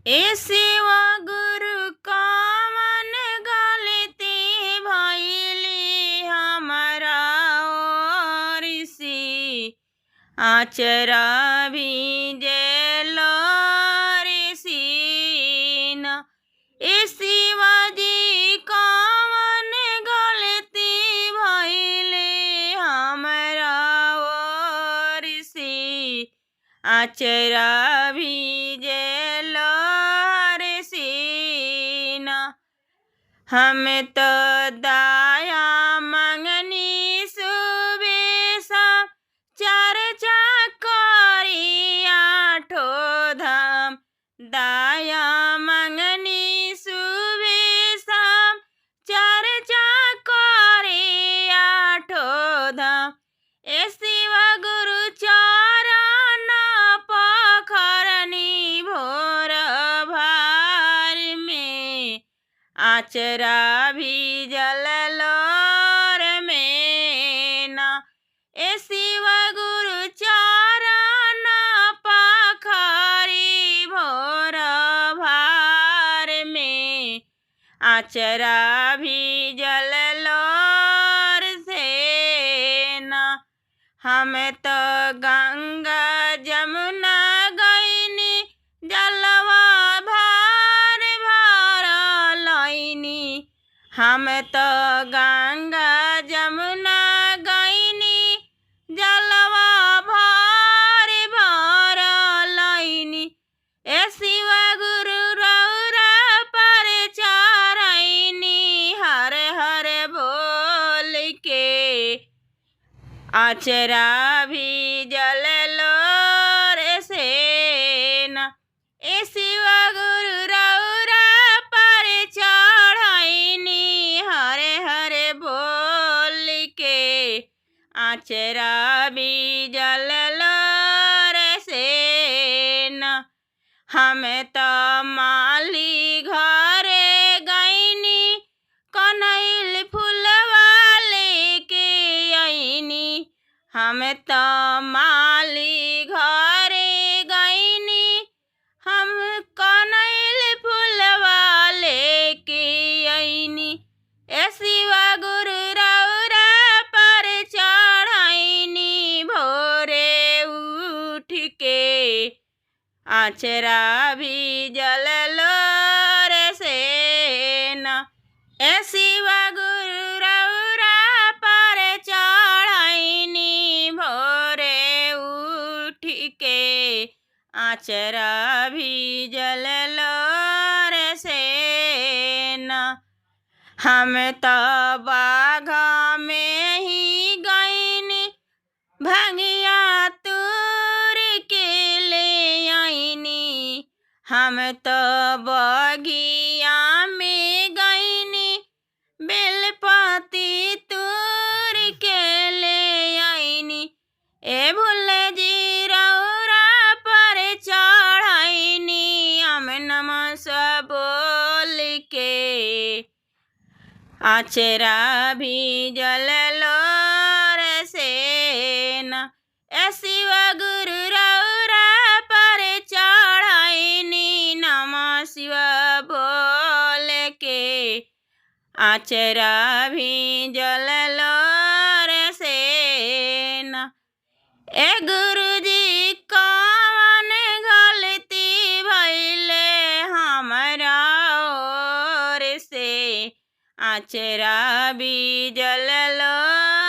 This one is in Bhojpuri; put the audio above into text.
ए शिवा गुरु कवन गलती भइली हमरा ओर से आचरा भीजेलो रे सीना। ए शिवाजी कवन गलती भइली हमरा ओर से आचरा भीजेलो रे सीना। हम तो दया मंगनी सुबेसा चर्चा करी आठो धाम। दया मंगनी सुबेसा चर्चा करी आठो धाम। ए शिवा गुरु चरण पखरनी भोर भार में आचरा भीजल लोर में ना। ए शिवा गुरु चरण पखरी भोर भार में आचरा भीजल लोर से ना। हम तो गंगा जमुना गईनी जलवा भार भार लईनी। हम तो गंगा जमुना गईनी जलवा भार भार लईनी। ए शिवा गुरु रौरा पर चरैनी हर हर बोल के आचरा भीजल लोर से ना। ए शिवा गुरु रौरा पर चढ़ैनी हरे हरे बोल के आचरा भीजल लोर से ना। हम तो माली घरे गईनी कनैल फूलवा लेके आईनी। हम तो माली घरे गईनी हम कनैल फूलवा लेके आईनी। ए शिवा गुरु रौरा पर चढ़ैनी भोरे उठ के आचरा भीजल लोर से ना। ए शिवा गुरु रौरा पर चढ़ैनी भोरे उठ के आचरा भीजल लोर से ना। हम तो बाघा में ही गईनी भंगिया तूर के ले आईनी। हम तो बगिया में गईनी बेलपति तूर के ले आईनी। ए भुल्ले जी रौरा पर चढ़ैनी हम नमः शिवाय बोल के आचरा भीजल लोर से ना। ए शिवा गुरु रौरा पर चढ़ैनी नमः शिवाय बोल के आचरा भीजल लोर से ना। ए गुरुजी कवन गलती भइले हमरा ओर से आचरा भीजल लोर